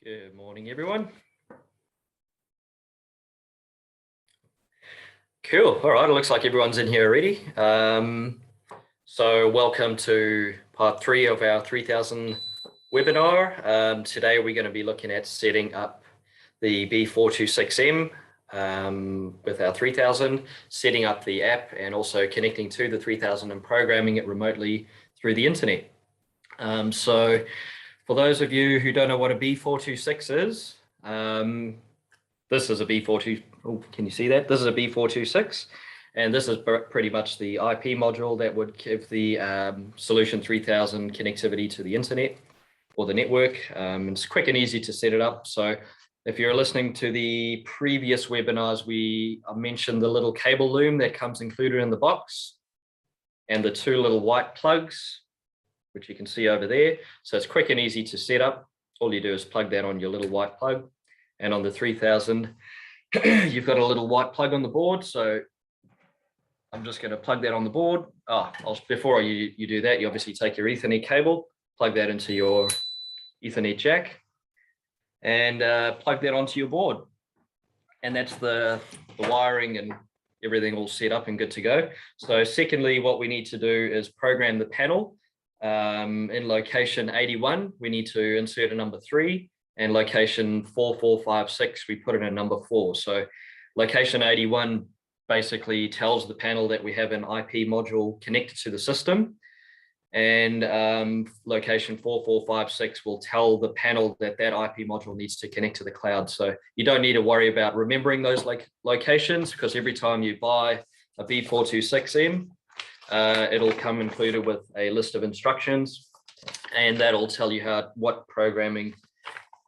Good morning, everyone. Cool. All right. It looks like everyone's in here already. So welcome to part 3 of our 3000 webinar. Today we're going to be looking at setting up the B426M with our 3000, setting up the app and also connecting to the 3000 and programming it remotely through the internet. So for those of you who don't know what a B426 is, this is a B42. Oh, can you see that? This is a B426, and this is pretty much the IP module that would give the Solution 3000 connectivity to the internet or the network. It's quick and easy to set it up. So if you're listening to the previous webinars, I mentioned the little cable loom that comes included in the box and the 2 little white plugs, which you can see over there. So it's quick and easy to set up. All you do is plug that on your little white plug. And on the 3000, you've got a little white plug on the board. So I'm just going to plug that on the board. Before you do that, you obviously take your Ethernet cable, plug that into your Ethernet jack, and plug that onto your board. And that's the wiring and everything all set up and good to go. So secondly, what we need to do is program the panel. In location 81, we need to insert a number 3. And location 4456, we put in a number 4. So location 81 basically tells the panel that we have an IP module connected to the system. And location 4456 will tell the panel that that IP module needs to connect to the cloud. So you don't need to worry about remembering those locations, because every time you buy a B426M, it'll come included with a list of instructions, and that'll tell you what programming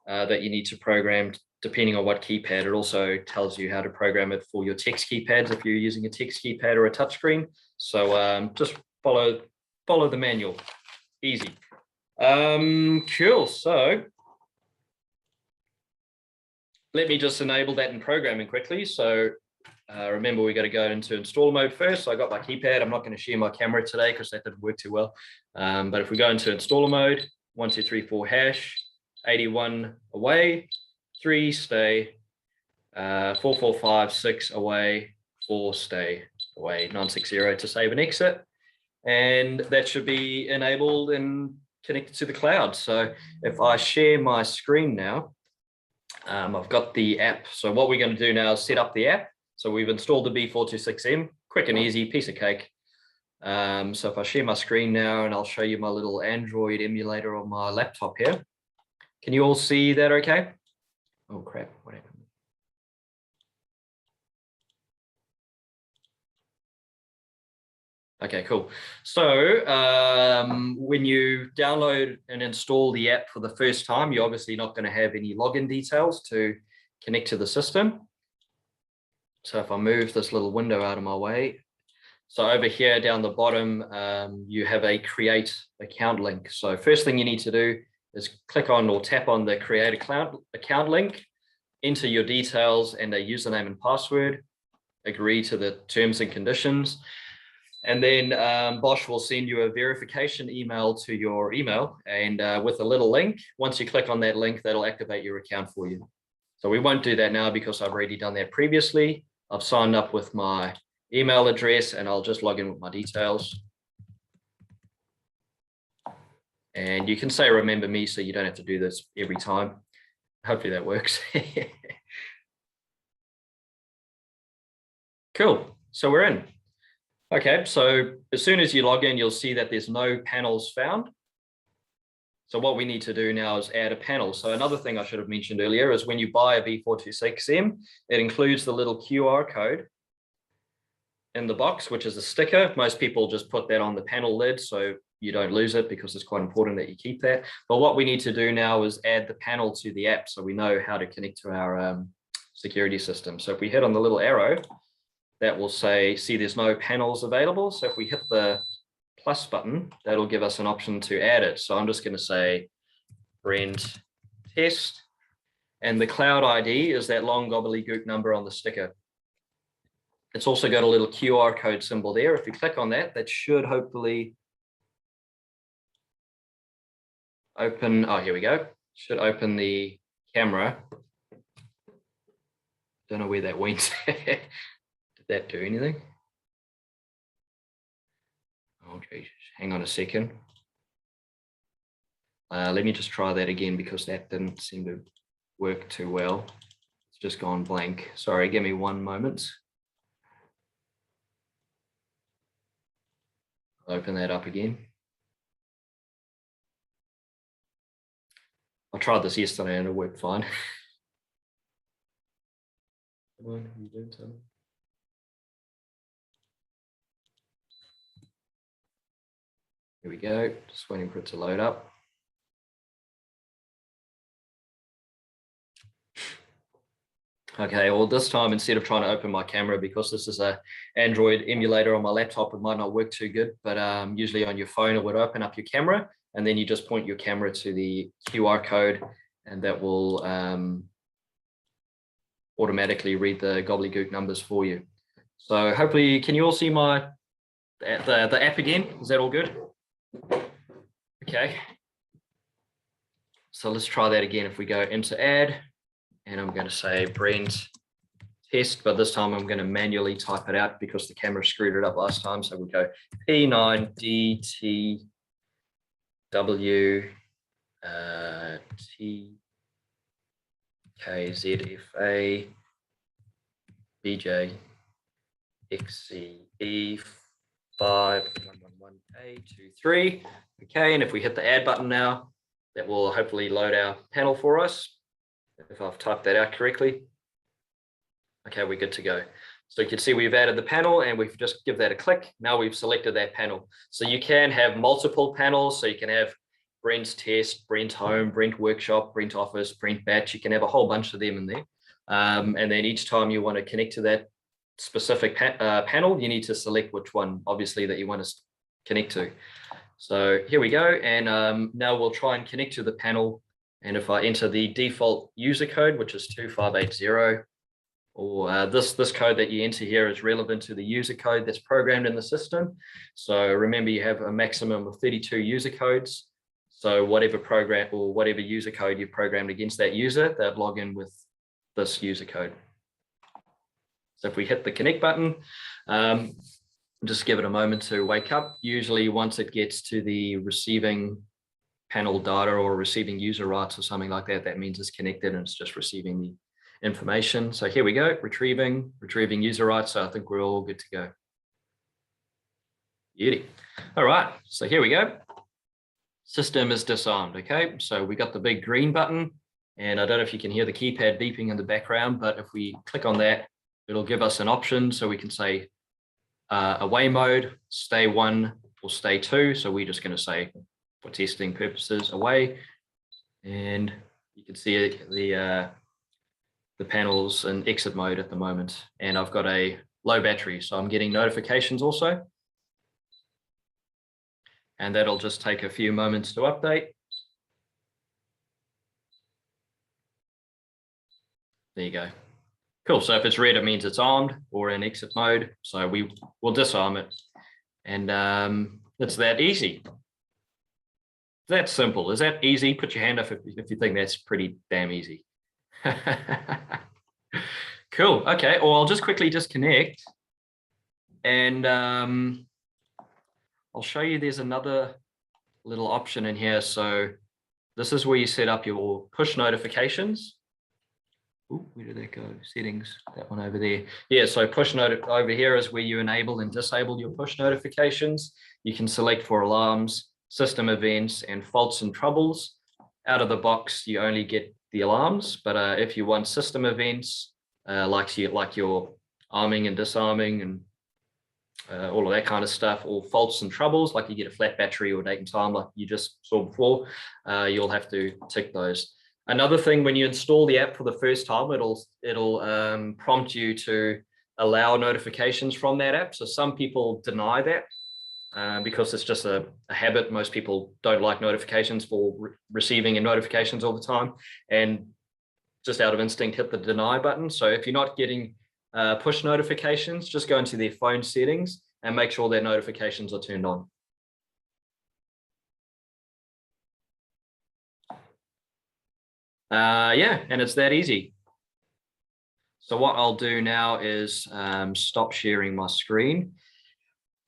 that you need to program depending on what keypad. It also tells you how to program it for your text keypads if you're using a text keypad or a touchscreen. So just follow the manual. Easy. Cool. So let me just enable that in programming quickly. So remember, we got to go into install mode first. So I got my keypad. I'm not going to share my camera today because that didn't work too well. But if we go into installer mode, 1 2 3 4 hash, 81 away, 3 stay, 4456 away, 4 stay away, 960 to save and exit. And that should be enabled and connected to the cloud. So if I share my screen now, I've got the app. So what we're going to do now is set up the app. So we've installed the B426M, quick and easy, piece of cake. So if I share my screen now, and I'll show you my little Android emulator on my laptop here. Can you all see that okay? Oh crap, what happened? Okay, cool. So when you download and install the app for the first time, you're obviously not going to have any login details to connect to the system. So if I move this little window out of my way, so over here down the bottom, you have a create account link. So first thing you need to do is click on or tap on the create account link, enter your details and a username and password, agree to the terms and conditions. And then Bosch will send you a verification email to your email, and with a little link. Once you click on that link, that'll activate your account for you. So we won't do that now because I've already done that previously. I've signed up with my email address and I'll just log in with my details. And you can say remember me so you don't have to do this every time. Hopefully that works. Cool. So we're in. Okay, so as soon as you log in, you'll see that there's no panels found. So what we need to do now is add a panel. So another thing I should have mentioned earlier is when you buy a B426M, it includes the little QR code in the box, which is a sticker. Most people just put that on the panel lid so you don't lose it, because it's quite important that you keep that. But what we need to do now is add the panel to the app so we know how to connect to our security system. So if we hit on the little arrow, that will say, see, there's no panels available. So if we hit the plus button, that'll give us an option to add it. So I'm just going to say Brent test, and the cloud ID is that long gobbledygook number on the sticker. It's also got a little QR code symbol there. If you click on that, that should hopefully open. Oh, here we go. Should open the camera. Don't know where that went. Did that do anything? Oh, Jesus. Hang on a second. Let me just try that again because that didn't seem to work too well. It's just gone blank. Sorry, give me one moment. I'll open that up again. I tried this yesterday and it worked fine. Come on, you doing something? Here we go, just waiting for it to load up. Okay, well this time instead of trying to open my camera, because this is a Android emulator on my laptop, it might not work too good, but usually on your phone it would open up your camera and then you just point your camera to the QR code and that will automatically read the gobbledygook numbers for you. So hopefully, can you all see the app again? Is that all good? Okay. So let's try that again. If we go into add, and I'm going to say Brent test, but this time I'm going to manually type it out because the camera screwed it up last time. So we'll go P9DTW TKZFA BJ XCE 5111A23. Okay, and if we hit the add button now, that will hopefully load our panel for us. If I've typed that out correctly. Okay, we're good to go. So you can see we've added the panel and we've just give that a click. Now we've selected that panel. So you can have multiple panels. So you can have Brent's test, Brent home, Brent workshop, Brent office, Brent batch. You can have a whole bunch of them in there. And then each time you want to connect to that specific panel, you need to select which one, obviously, that you want to connect to. So here we go. And now we'll try and connect to the panel. And if I enter the default user code, which is 2580, or this code that you enter here is relevant to the user code that's programmed in the system. So remember, you have a maximum of 32 user codes. So whatever program or whatever user code you've programmed against that user, they'll log in with this user code. So if we hit the connect button, just give it a moment to wake up. Usually once it gets to the receiving panel data or receiving user rights or something like that, that means it's connected and it's just receiving the information. So here we go, retrieving user rights. So I think we're all good to go. Beauty. All right, so here we go. System is disarmed, okay? So we got the big green button and I don't know if you can hear the keypad beeping in the background, but if we click on that, it'll give us an option. So we can say away mode, stay 1 or stay 2. So we're just gonna say, for testing purposes, away, and you can see the panels in exit mode at the moment, and I've got a low battery, so I'm getting notifications also, and that'll just take a few moments to update. There you go. Cool. So if it's red, it means it's armed or in exit mode. So we will disarm it, and it's that easy. That simple. Is that easy? Put your hand up if you think that's pretty damn easy. Cool. Okay. Well, I'll just quickly disconnect and I'll show you there's another little option in here. So this is where you set up your push notifications. Ooh, where did that go? Settings, that one over there. Yeah, so push note over here is where you enable and disable your push notifications. You can select for alarms, system events, and faults and troubles. Out of the box, you only get the alarms, but if you want system events, like your arming and disarming and all of that kind of stuff, or faults and troubles, like you get a flat battery or date and time, like you just saw before, you'll have to tick those. Another thing, when you install the app for the first time, it'll prompt you to allow notifications from that app. So some people deny that because it's just a habit. Most people don't like notifications for receiving notifications all the time, and just out of instinct hit the deny button. So if you're not getting push notifications, just go into their phone settings and make sure their notifications are turned on. Yeah, and it's that easy. So what I'll do now is stop sharing my screen,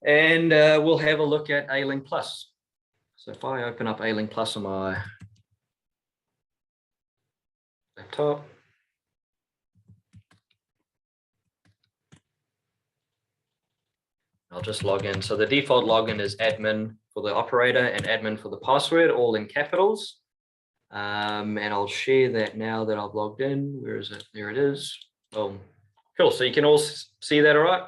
and we'll have a look at ALink Plus. So if I open up ALink Plus on my laptop, I'll just log in. So the default login is admin for the operator and admin for the password, all in capitals. And I'll share that now that I've logged in. Where is it? There it is. Oh, cool. So you can all see that, all right?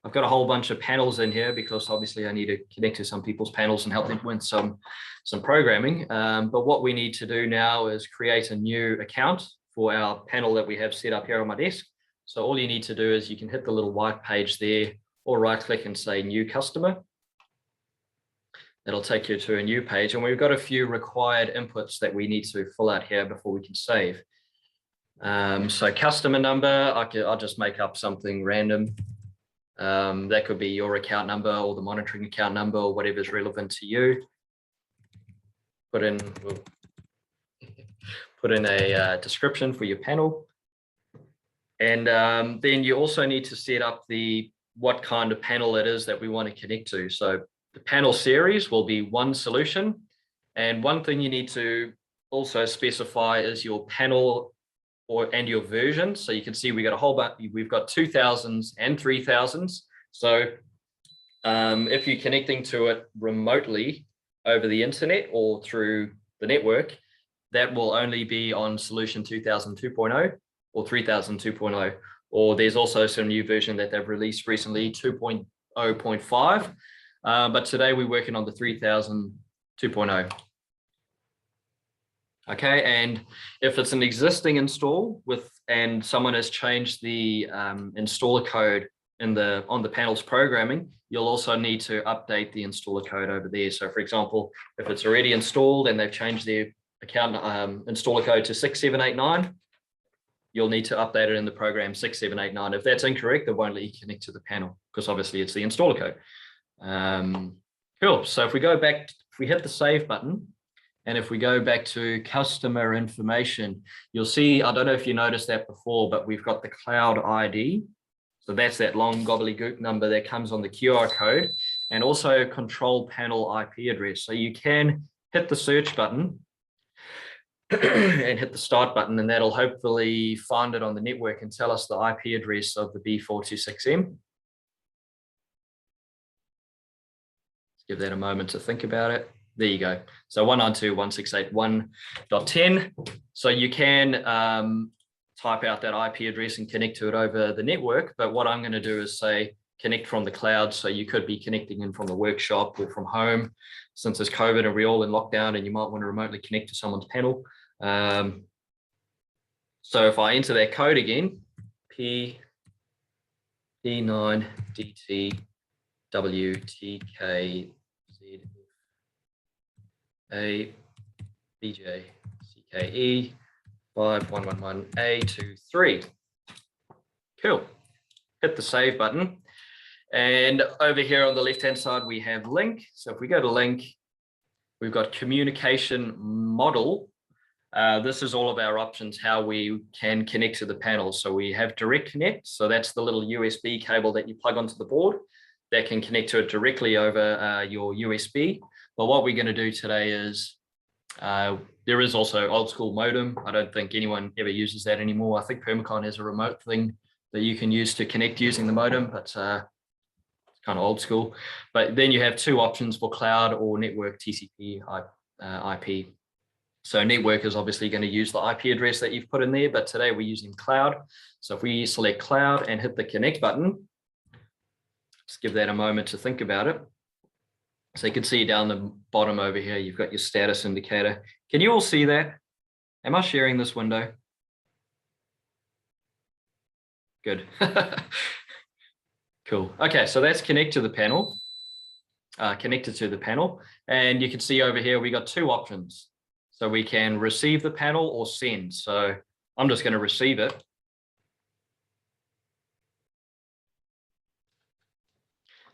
I've got a whole bunch of panels in here because obviously I need to connect to some people's panels and help them with some programming. But what we need to do now is create a new account for our panel that we have set up here on my desk. So all you need to do is you can hit the little white page there, or right click and say new customer. That'll take you to a new page, and we've got a few required inputs that we need to fill out here before we can save. So customer number, I'll just make up something random. That could be your account number or the monitoring account number or whatever is relevant to you. Put in a description for your panel. And then you also need to set up what kind of panel it is that we want to connect to. So the panel series will be one solution. And one thing you need to also specify is your panel and your version. So you can see we got a whole bunch, we've got 2000s and 3000s. So if you're connecting to it remotely over the internet or through the network, that will only be on solution 2000 2.0 or 3000 2.0. Or there's also some new version that they've released recently, 2.0.5. But today we're working on the 3000 2.0. Okay, and if it's an existing install and someone has changed the installer code on the panel's programming, you'll also need to update the installer code over there. So for example, if it's already installed and they've changed their account installer code to 6789, you'll need to update it in the program 6789. If that's incorrect, it won't let you connect to the panel because obviously it's the installer code. Cool. So if we go back, if we hit the save button, and if we go back to customer information, you'll see, I don't know if you noticed that before, but we've got the cloud ID. So that's that long gobbledygook number that comes on the QR code, and also control panel IP address. So you can hit the search button and hit the start button, and that'll hopefully find it on the network and tell us the IP address of the B426M. Let's give that a moment to think about it. There you go. So 192.168.1.10. So you can type out that IP address and connect to it over the network. But what I'm going to do is say connect from the cloud. So you could be connecting in from the workshop or from home, since it's COVID and we're all in lockdown, and you might want to remotely connect to someone's panel. So if I enter that code again, P9DTWTKZ A BJ CKE 5111A23. Cool. Hit the save button. And over here on the left-hand side, we have link. So if we go to link, we've got communication model. This is all of our options, how we can connect to the panel. So we have direct connect. So that's the little USB cable that you plug onto the board that can connect to it directly over your USB. But what we're going to do today is there is also old school modem. I don't think anyone ever uses that anymore. I think Permacon has a remote thing that you can use to connect using the modem, but it's kind of old school. But then you have two options for cloud or network TCP IP. So network is obviously going to use the IP address that you've put in there, but today we're using cloud. So if we select cloud and hit the connect button, just give that a moment to think about it. So you can see down the bottom over here, you've got your status indicator. Can you all see that? Am I sharing this window? Good. Cool. Okay, so that's connected to the panel. And you can see over here, we got two options. So we can receive the panel or send. So I'm just going to receive it.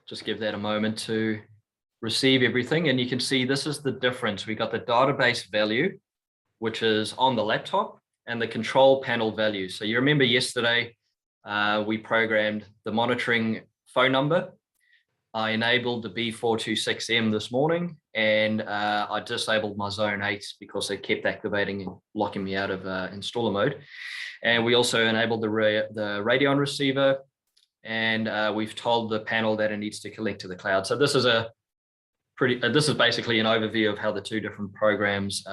Just give that a moment to receive everything, and you can see this is the difference. We got the database value which is on the laptop, and the control panel value. So you remember yesterday, we programmed the monitoring phone number. I enabled the B426M this morning, and I disabled my zone 8 because it kept activating and locking me out of installer mode. And we also enabled the Radeon receiver, and we've told the panel that it needs to connect to the cloud. So this is this is basically an overview of how the two different programs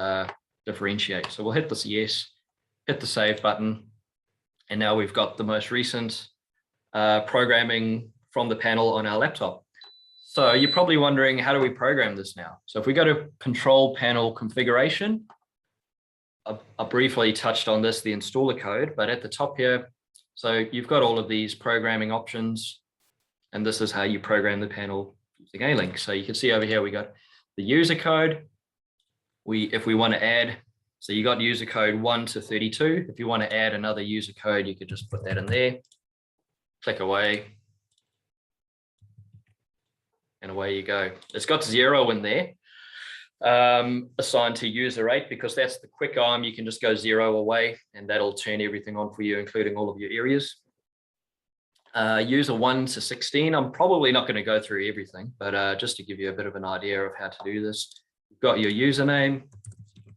differentiate. So we'll hit this yes, hit the save button, and now we've got the most recent programming from the panel on our laptop. So you're probably wondering, how do we program this now? So if we go to control panel configuration, I briefly touched on this, the installer code, but at the top here, so you've got all of these programming options, and this is how you program the panel using ALink. So you can see over here, we got the user code. If we want to add, so you got user code 1 to 32. If you want to add another user code, you could just put that in there, click away, and away you go. It's got 0 in there, assigned to user 8, because that's the quick arm. You can just go 0 away, and that'll turn everything on for you, including all of your areas. User 1 to 16, I'm probably not going to go through everything, but just to give you a bit of an idea of how to do this. You've got your username,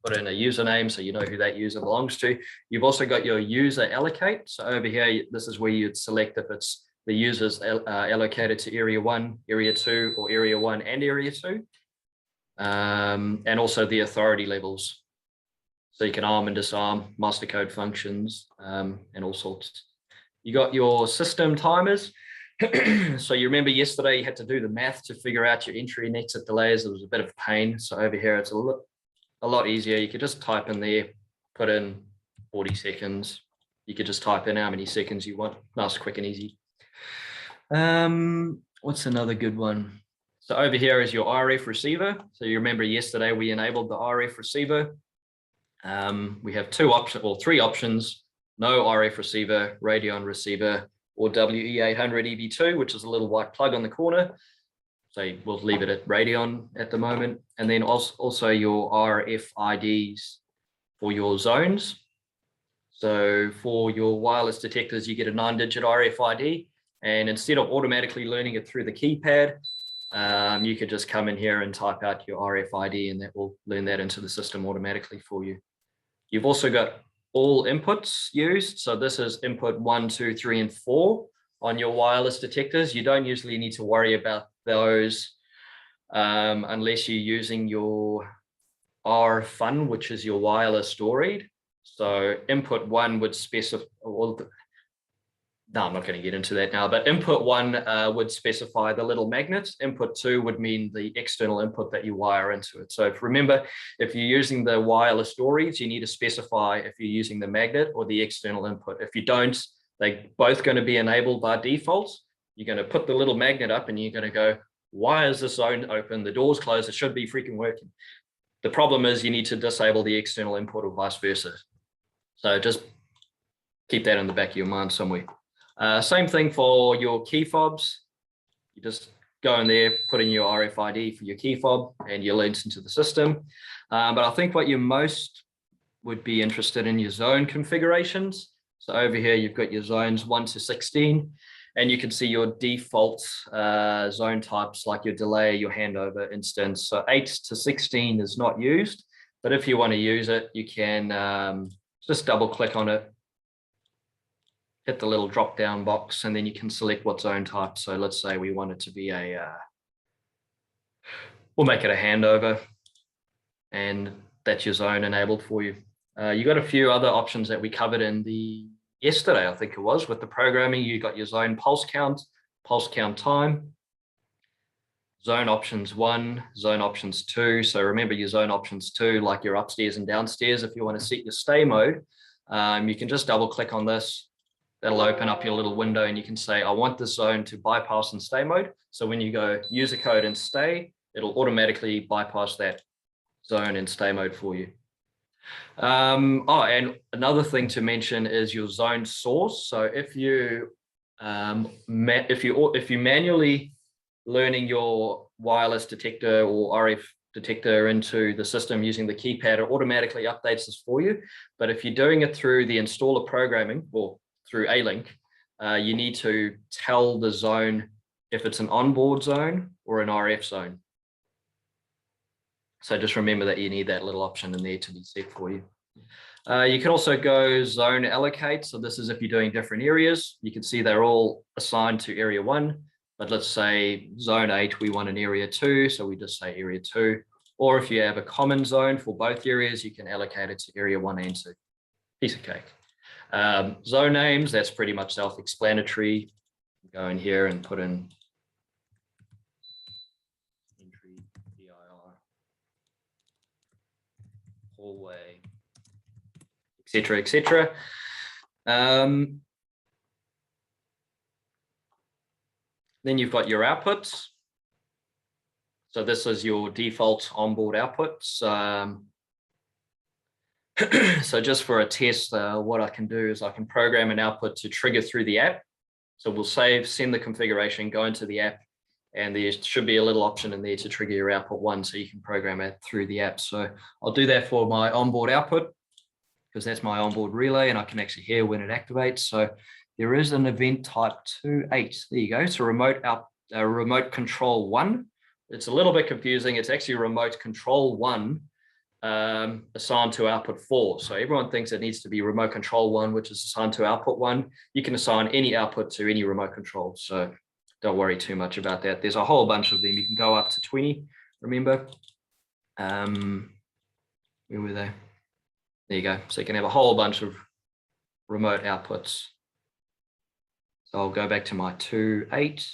put in a username so you know who that user belongs to. You've also got your user allocate. So over here, this is where you'd select if it's the users allocated to area 1, area 2, or area 1 and area 2. And also the authority levels. So you can arm and disarm, master code functions, and all sorts. You got your system timers. So you remember yesterday you had to do the math to figure out your entry and exit delays. It was a bit of pain. So over here, it's a lot easier. You could just type in there, put in 40 seconds. You could just type in how many seconds you want. Nice, quick and easy. What's another good one? So over here is your RF receiver. So you remember yesterday we enabled the RF receiver. We have 3 options: no RF receiver, Radeon receiver, or WE800 EB2, which is a little white plug on the corner. So we'll leave it at Radeon at the moment. And then also your RFIDs for your zones. So for your wireless detectors, you get a 9-digit RFID. And instead of automatically learning it through the keypad, you could just come in here and type out your RFID, and that will learn that into the system automatically for you. You've also got all inputs used. So this is input 1, 2, 3, and 4 on your wireless detectors. You don't usually need to worry about those unless you're using your RFun, which is your wireless store read. So input 1 would specify, no, I'm not going to get into that now, but input 1 would specify the little magnet. Input 2 would mean the external input that you wire into it. So remember, if you're using the wireless store reads, you need to specify if you're using the magnet or the external input. If you don't, they're both going to be enabled by default. You're going to put the little magnet up and you're going to go, why is this zone open? The door's closed. It should be freaking working. The problem is you need to disable the external input or vice versa. So just keep that in the back of your mind somewhere. Same thing for your key fobs. You just go in there, put in your RFID for your key fob, and you're linked into the system. But I think what you most would be interested in your zone configurations. So over here, you've got your zones 1 to 16, and you can see your default zone types like your delay, your handover instance. So 8 to 16 is not used, but if you want to use it, you can just double click on it, hit the little drop down box, and then you can select what zone type. So let's say we want it to be we'll make it a handover, and that's your zone enabled for you. You got a few other options that we covered in the yesterday, I think it was, with the programming. You got your zone pulse count time, zone options 1, zone options 2. So remember your zone options 2, like your upstairs and downstairs. If you want to set your stay mode, you can just double click on this. That'll open up your little window, and you can say, I want this zone to bypass and stay mode. So when you go user code and stay, it'll automatically bypass that zone and stay mode for you. And another thing to mention is your zone source. So if you manually learning your wireless detector or RF detector into the system using the keypad, it automatically updates this for you. But if you're doing it through the installer programming or through ALink, you need to tell the zone if it's an onboard zone or an RF zone. So just remember that you need that little option in there to be set for you. You can also go zone allocate. So this is if you're doing different areas. You can see they're all assigned to area 1, but let's say zone 8, we want an area 2. So we just say area 2. Or if you have a common zone for both areas, you can allocate it to area 1 and 2. Piece of cake. Zone names, that's pretty much self-explanatory. Go in here and put in entry, DIR, hallway, etc., etc. Then you've got your outputs. So this is your default onboard outputs. So just for a test, what I can do is I can program an output to trigger through the app. So we'll send the configuration, go into the app, and there should be a little option in there to trigger your output 1, so you can program it through the app. So I'll do that for my onboard output, because that's my onboard relay, and I can actually hear when it activates. So there is an event type 28. There you go. So remote control 1. It's a little bit confusing. It's actually remote control 1 assigned to output 4. So everyone thinks it needs to be remote control 1, which is assigned to output 1. You can assign any output to any remote control. So don't worry too much about that. There's a whole bunch of them. You can go up to 20, remember. Where were they? There you go. So you can have a whole bunch of remote outputs. So I'll go back to my 2.8.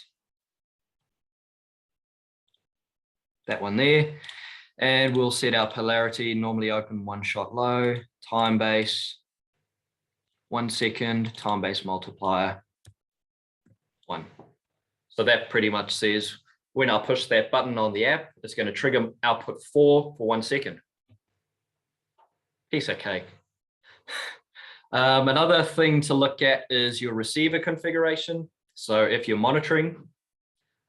That one there. And we'll set our polarity, normally open 1 shot low, time base, 1 second, time base multiplier, 1. So that pretty much says when I push that button on the app, it's going to trigger output 4 for 1 second. Piece of cake. Another thing to look at is your receiver configuration. So if you're monitoring,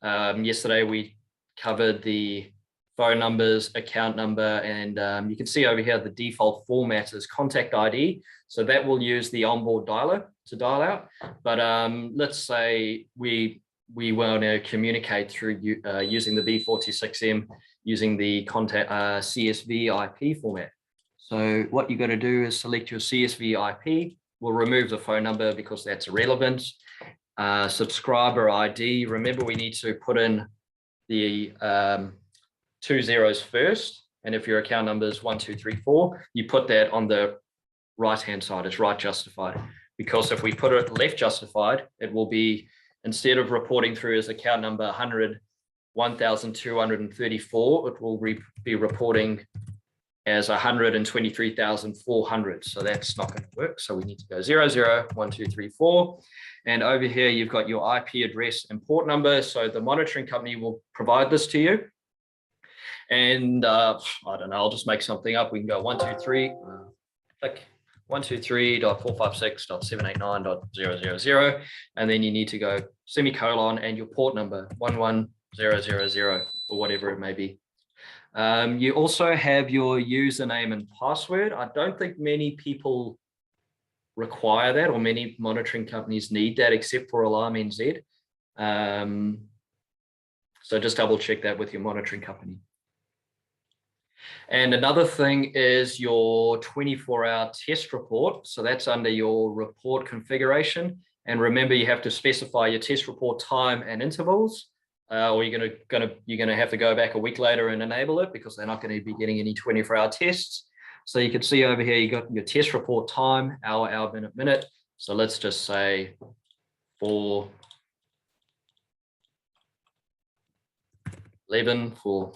yesterday we covered the phone numbers, account number, and you can see over here the default format is contact ID. So that will use the onboard dialer to dial out. But let's say we want to communicate through using the B426M using the contact CSV IP format. So what you got to do is select your CSV IP. We'll remove the phone number because that's irrelevant. Subscriber ID. Remember, we need to put in the 2 zeros first, and if your account number is 1234, you put that on the right hand side. It's right justified, because if we put it left justified, it will be, instead of reporting through as account number 101,234, it will be reporting as 123,400. So that's not going to work. So we need to go 001234. And over here, you've got your IP address and port number. So the monitoring company will provide this to you. And I don't know, I'll just make something up. We can go 123, click 123.456.789.000. And then you need to go semicolon and your port number 11000 or whatever it may be. You also have your username and password. I don't think many people require that, or many monitoring companies need that, except for Alarm NZ. So just double check that with your monitoring company. And another thing is your 24-hour test report. So that's under your report configuration. And remember, you have to specify your test report time and intervals, or you're gonna have to go back a week later and enable it, because they're not going to be getting any 24-hour tests. So you can see over here, you got your test report time, hour, minute. So let's just say 4:11 for.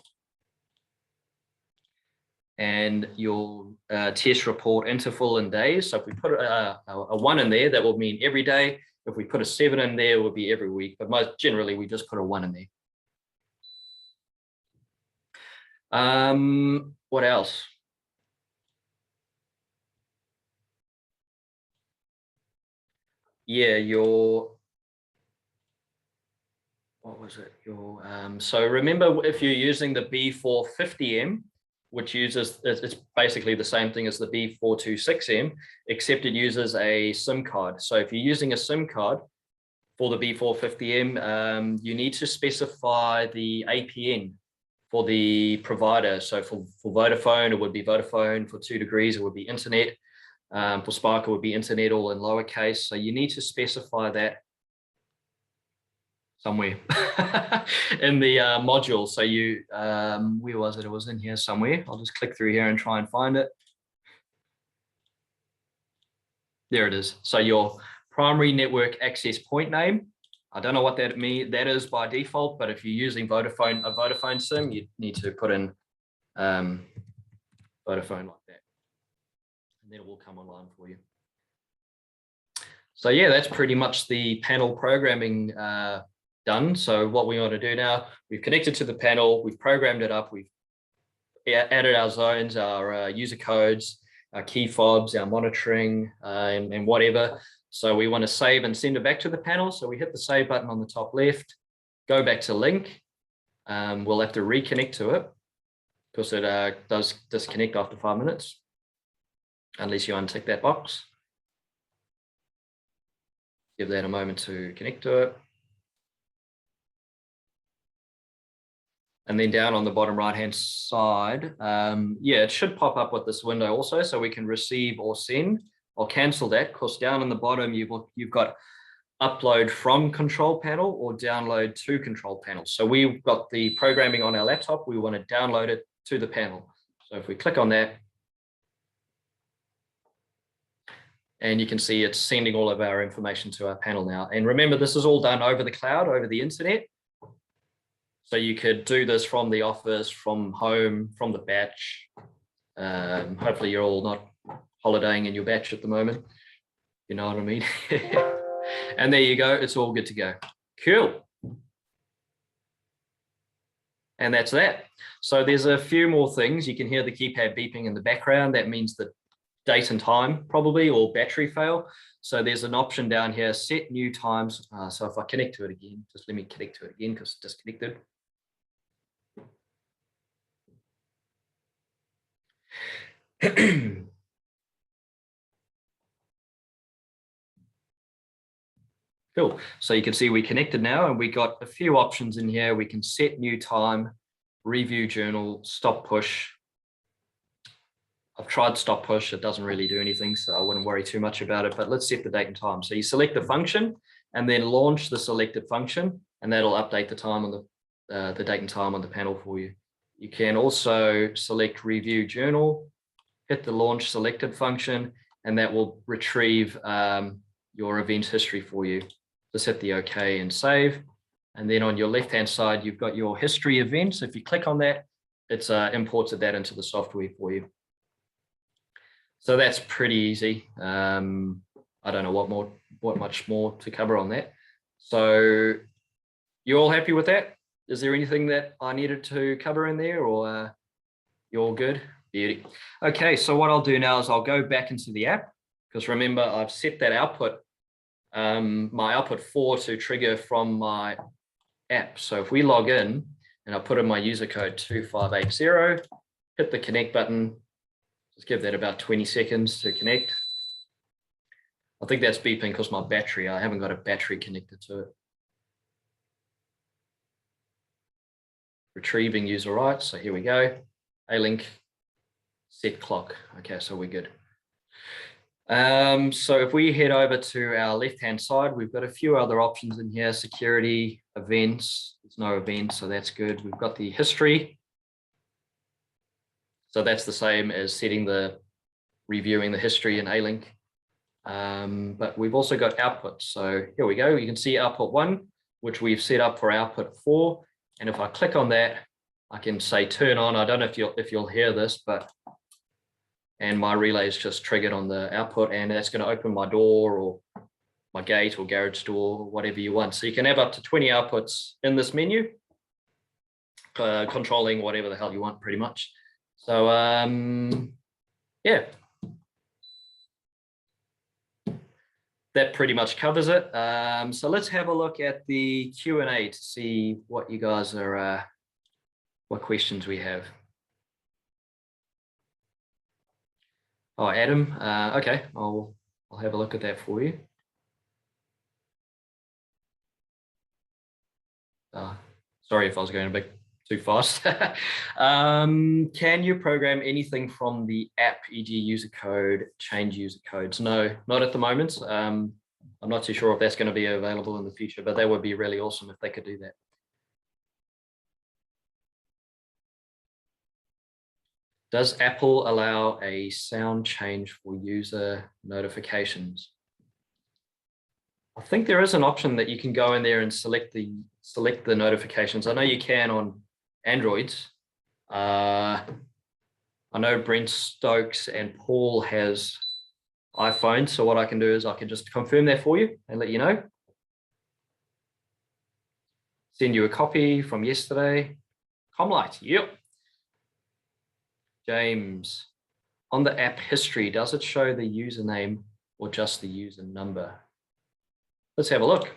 And your test report interval in days. So if we put a 1 in there, that will mean every day. If we put a 7 in there, it will be every week. But most generally, we just put a 1 in there. What else? Yeah, what was it? So remember, if you're using the B450M, which uses, it's basically the same thing as the B426M, except it uses a SIM card. So if you're using a SIM card for the B450M, you need to specify the APN for the provider. So for Vodafone, it would be Vodafone. For 2 degrees, it would be internet. For Spark, it would be internet, all in lowercase. So you need to specify that somewhere in the module. So you, where was it? It was in here somewhere. I'll just click through here and try and find it. There it is. So your primary network access point name. I don't know what that is by default, but if you're using a Vodafone SIM, you need to put in Vodafone like that, and then it will come online for you. So yeah, that's pretty much the panel programming done. So what we want to do now, we've connected to the panel, we've programmed it up, we've added our zones, our user codes, our key fobs, our monitoring, and whatever. So we want to save and send it back to the panel. So we hit the save button on the top left, go back to link. We'll have to reconnect to it because it does disconnect after 5 minutes, unless you untick that box. Give that a moment to connect to it. And then down on the bottom right-hand side, yeah, it should pop up with this window also, so we can receive or send. I'll cancel that because down on the bottom, you've got upload from control panel or download to control panel. So we've got the programming on our laptop. We want to download it to the panel. So if we click on that, and you can see it's sending all of our information to our panel now. And remember, this is all done over the cloud, over the internet. So you could do this from the office, from home, from the batch. Hopefully you're all not holidaying in your batch at the moment. You know what I mean? And there you go. It's all good to go. Cool. And that's that. So there's a few more things. You can hear the keypad beeping in the background. That means the date and time probably, or battery fail. So there's an option down here, set new times. So if I connect to it again, just let me connect to it again because it's disconnected. Cool. So you can see we connected now, and we got a few options in here. We can set new time, review journal, stop push. I've tried stop push. It doesn't really do anything, so I wouldn't worry too much about it. But let's set the date and time. So you select the function and then launch the selected function, and that'll update the time on the date and time on the panel for you. You can also select review journal, hit the launch selected function, and that will retrieve your event history for you. Just hit the OK and save. And then on your left-hand side, you've got your history events. If you click on that, it's imported that into the software for you. So that's pretty easy. I don't know what much more to cover on that. So you all happy with that? Is there anything that I needed to cover in there, or you're all good? Beauty. Okay, so what I'll do now is I'll go back into the app, because remember I've set that output, my output 4 to trigger from my app. So if we log in and I put in my user code 2580, hit the connect button, just give that about 20 seconds to connect. I think that's beeping because my battery, I haven't got a battery connected to it. Retrieving user rights. So here we go. ALink, set clock. Okay, so we're good. So if we head over to our left-hand side, we've got a few other options in here. Security, events. There's no events, so that's good. We've got the history. So that's the same as reviewing the history in ALink. But we've also got output. So here we go. You can see output 1, which we've set up for output 4. And if I click on that, I can say turn on. I don't know if you'll hear this, and my relay is just triggered on the output, and that's going to open my door or my gate or garage door, whatever you want. So you can have up to 20 outputs in this menu, controlling whatever the hell you want, pretty much. So yeah, that pretty much covers it. So let's have a look at the Q&A to see what you guys are, what questions we have. Oh, Adam, okay, I'll have a look at that for you. Sorry if I was going a bit too fast. Can you program anything from the app, e.g. user code, change user codes? No, not at the moment. I'm not too sure if that's going to be available in the future, but that would be really awesome if they could do that. Does Apple allow a sound change for user notifications? I think there is an option that you can go in there and select the notifications. I know you can on Androids. I know Brent Stokes and Paul has iPhone. So what I can do is I can just confirm that for you and let you know. Send you a copy from yesterday. Comlight, yep. James, on the app history, does it show the username or just the user number? Let's have a look.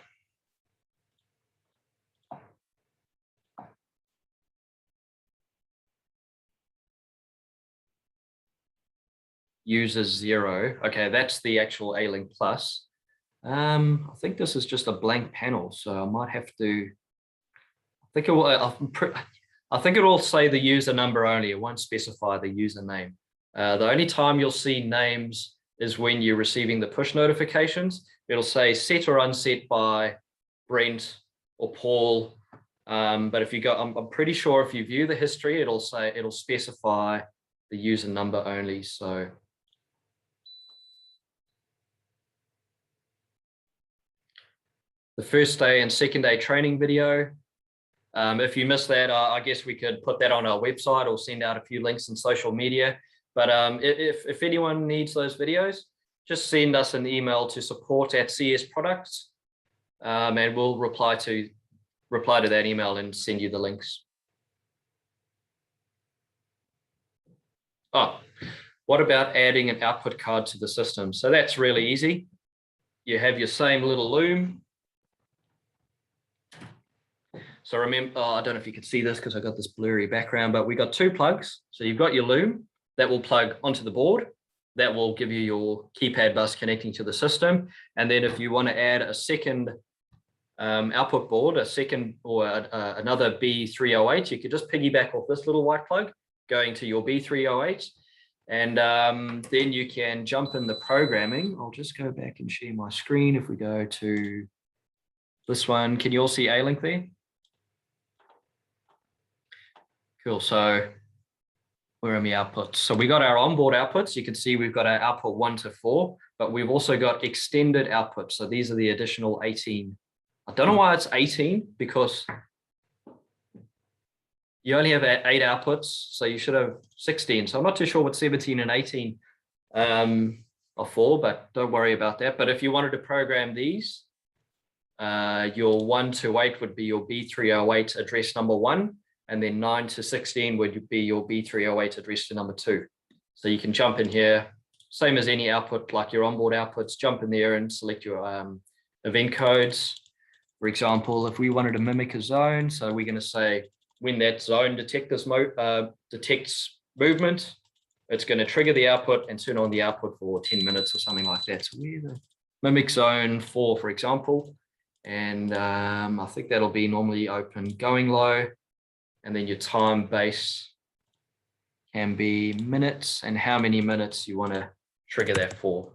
User 0. Okay, that's the actual ALink Plus. I think this is just a blank panel, so I might have to. I think it will. I think it will say the user number only. It won't specify the username. The only time you'll see names is when you're receiving the push notifications. It'll say set or unset by Brent or Paul. But if you go, I'm pretty sure if you view the history, it'll specify the user number only. So the first day and second day training video. If you missed that, I guess we could put that on our website or send out a few links in social media. But if anyone needs those videos, just send us an email to support@CS Products, and we'll reply to that email and send you the links. Oh, what about adding an output card to the system? So that's really easy. You have your same little loom. So remember, I don't know if you can see this because I got this blurry background, but we got two plugs. So you've got your loom that will plug onto the board. That will give you your keypad bus connecting to the system. And then if you want to add a second output board, a second or another B308, you could just piggyback off this little white plug going to your B308. And then you can jump in the programming. I'll just go back and share my screen. If we go to this one, can you all see ALink there? Cool. So where are my outputs? So we got our onboard outputs. You can see we've got our output 1 to 4, but we've also got extended outputs. So these are the additional 18. I don't know why it's 18 because you only have 8 outputs. So you should have 16. So I'm not too sure what 17 and 18 are for, but don't worry about that. But if you wanted to program these, your 1 to 8 would be your B308 address number 1. And then 9 to 16 would be your B308 address to number 2. So you can jump in here, same as any output, like your onboard outputs, jump in there and select your event codes. For example, if we wanted to mimic a zone, so we're going to say when that zone detects movement, it's going to trigger the output and turn on the output for 10 minutes or something like that. So we're the mimic zone 4, for example, and I think that'll be normally open going low. And then your time base can be minutes and how many minutes you want to trigger that for.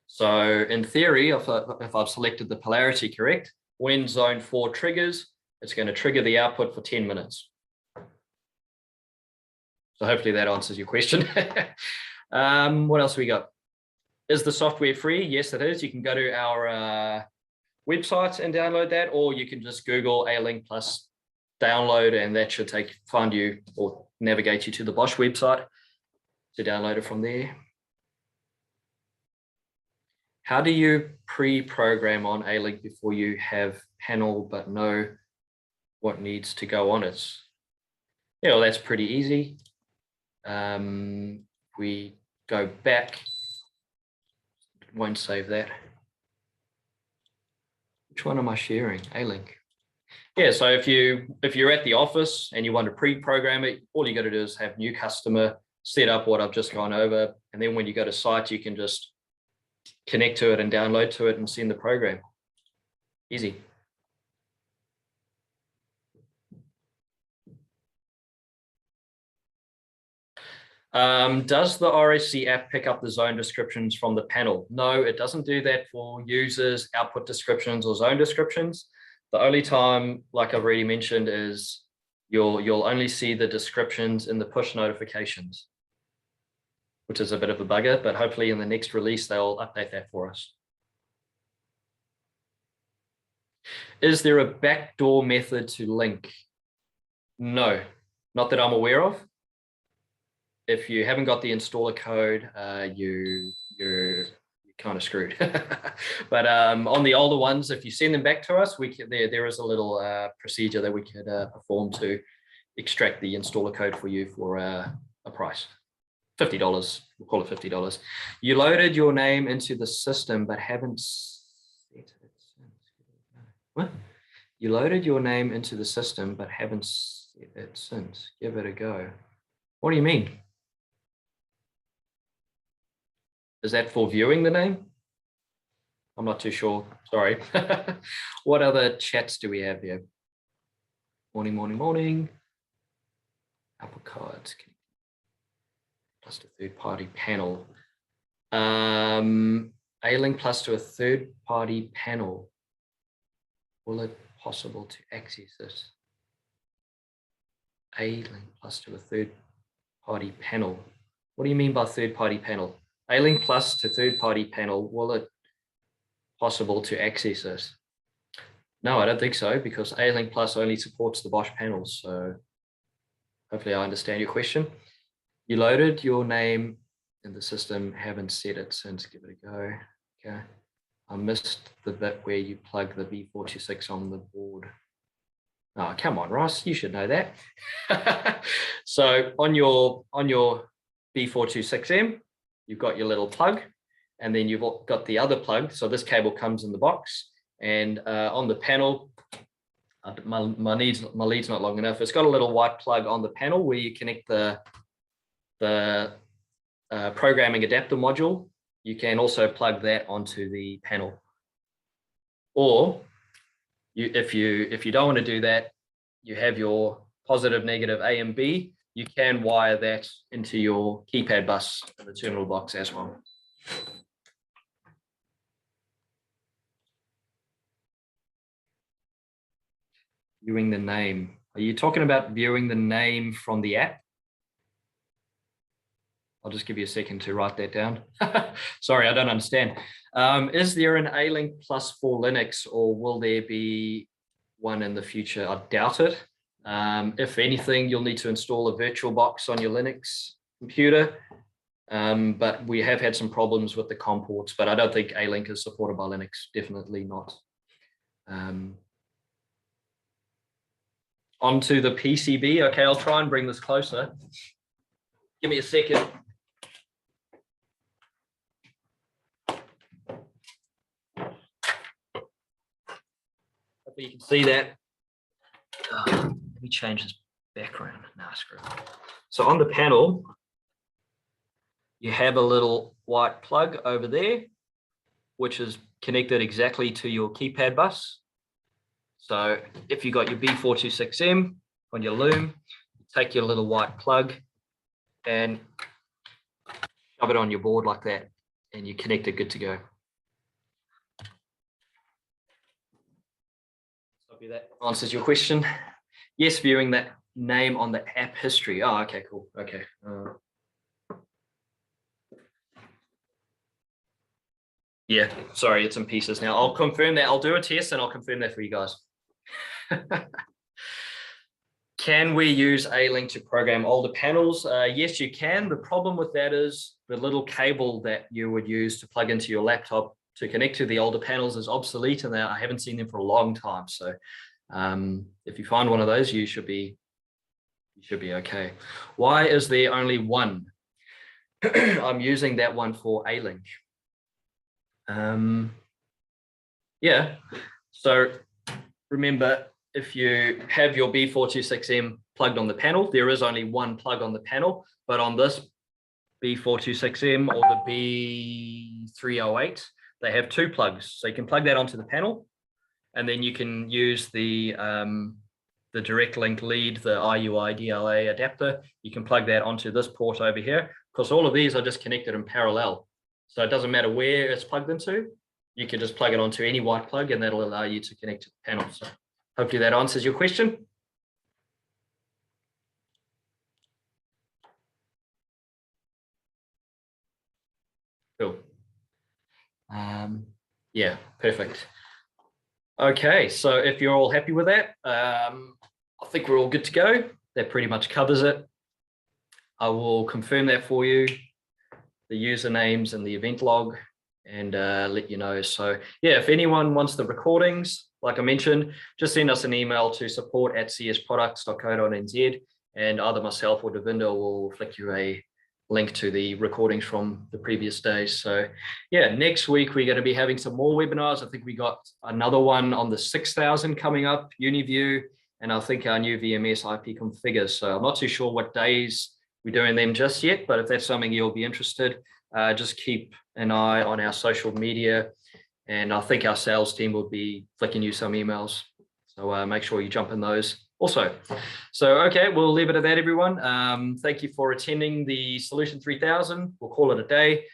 So in theory, if I've selected the polarity correct, when zone 4 triggers, it's going to trigger the output for 10 minutes. So hopefully that answers your question. What else we got? Is the software free? Yes, it is. You can go to our website and download that, or you can just Google ALink Plus download, and that should find you or navigate you to the Bosch website to download it from there. How do you pre-program on ALink before you have panel but know what needs to go on it? Yeah, well, that's pretty easy. We go back, won't save that. Which one am I sharing? ALink. Yeah, so if you're at the office and you want to pre-program it, all you got to do is have new customer, set up what I've just gone over, and then when you go to site, you can just connect to it and download to it and send the program. Easy. Does the RSC app pick up the zone descriptions from the panel? No, it doesn't do that for users, output descriptions or zone descriptions. The only time, like I've already mentioned, is you'll only see the descriptions in the push notifications, which is a bit of a bugger, but hopefully in the next release, they'll update that for us. Is there a backdoor method to link? No, not that I'm aware of. If you haven't got the installer code, you're kind of screwed. But on the older ones, if you send them back to us, there is a little procedure that we could perform to extract the installer code for you for a price. $50, we'll call it $50. You loaded your name into the system, but haven't set it since. What? You loaded your name into the system, but haven't set it since. Give it a go. What do you mean? Is that for viewing the name? I'm not too sure. Sorry. What other chats do we have here? Morning, morning, morning. Apple cards. Plus to third-party panel. ALink plus to a third-party panel. Will it possible to access it? ALink plus to a third-party panel. What do you mean by third-party panel? ALink plus to third-party panel, will it possible to access it? No, I don't think so, because ALink plus only supports the Bosch panels. So hopefully I understand your question. You loaded your name in the system, haven't set it since. Give it a go. Okay. I missed the bit where you plug the B426 on the board. Oh, come on, Ross, you should know that. So on your B426M, you've got your little plug, and then you've got the other plug. So this cable comes in the box, and on the panel, my lead's not long enough. It's got a little white plug on the panel where you connect the programming adapter module. You can also plug that onto the panel. Or if you don't want to do that, you have your positive, negative A and B. You can wire that into your keypad bus in the terminal box as well. Viewing the name. Are you talking about viewing the name from the app? I'll just give you a second to write that down. Sorry, I don't understand. Is there an ALink Plus for Linux, or will there be one in the future? I doubt it. If anything, you'll need to install a virtual box on your Linux computer. But we have had some problems with the COM ports, but I don't think ALink is supported by Linux. Definitely not. Onto the PCB. Okay, I'll try and bring this closer. Give me a second. Hopefully you can see that. Let me change this background. Nah, screw it. So on the panel, you have a little white plug over there, which is connected exactly to your keypad bus. So if you got your B426M on your loom, take your little white plug and shove it on your board like that, and you connect it, good to go. Hopefully that answers your question. Yes, viewing that name on the app history. Oh, okay, cool. Okay. Yeah, sorry, it's in pieces now. I'll confirm that. I'll do a test and I'll confirm that for you guys. Can we use ALink to program older panels? Yes, you can. The problem with that is the little cable that you would use to plug into your laptop to connect to the older panels is obsolete, and I haven't seen them for a long time. So if you find one of those, you should be okay. Why is there only one? I'm using that one for ALink. Yeah, So remember, if you have your B426M plugged on the panel, there is only one plug on the panel, but on this B426M or the B308, they have two plugs. So you can plug that onto the panel, and then you can use the direct link lead, the IUI DLA adapter. You can plug that onto this port over here, because all of these are just connected in parallel. So it doesn't matter where it's plugged into. You can just plug it onto any white plug, and that'll allow you to connect to the panel. So hopefully that answers your question. Cool. Yeah, perfect. Okay, so if you're all happy with that, I think we're all good to go. That pretty much covers it. I will confirm that for you, the usernames and the event log, and let you know. So yeah, if anyone wants the recordings, like I mentioned, just send us an email to support@csproducts.co.nz, and either myself or Devinder will flick you a link to the recordings from the previous days. So yeah, next week we're going to be having some more webinars. I think we got another one on the 6000 coming up, UniView, and I think our new VMS IP configure. So I'm not too sure what days we're doing them just yet, but if that's something you'll be interested, just keep an eye on our social media, and I think our sales team will be flicking you some emails. So make sure you jump in those also. So, okay, we'll leave it at that, everyone. Thank you for attending the Solution 3000. We'll call it a day,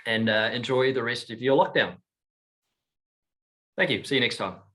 and enjoy the rest of your lockdown. Thank you. See you next time.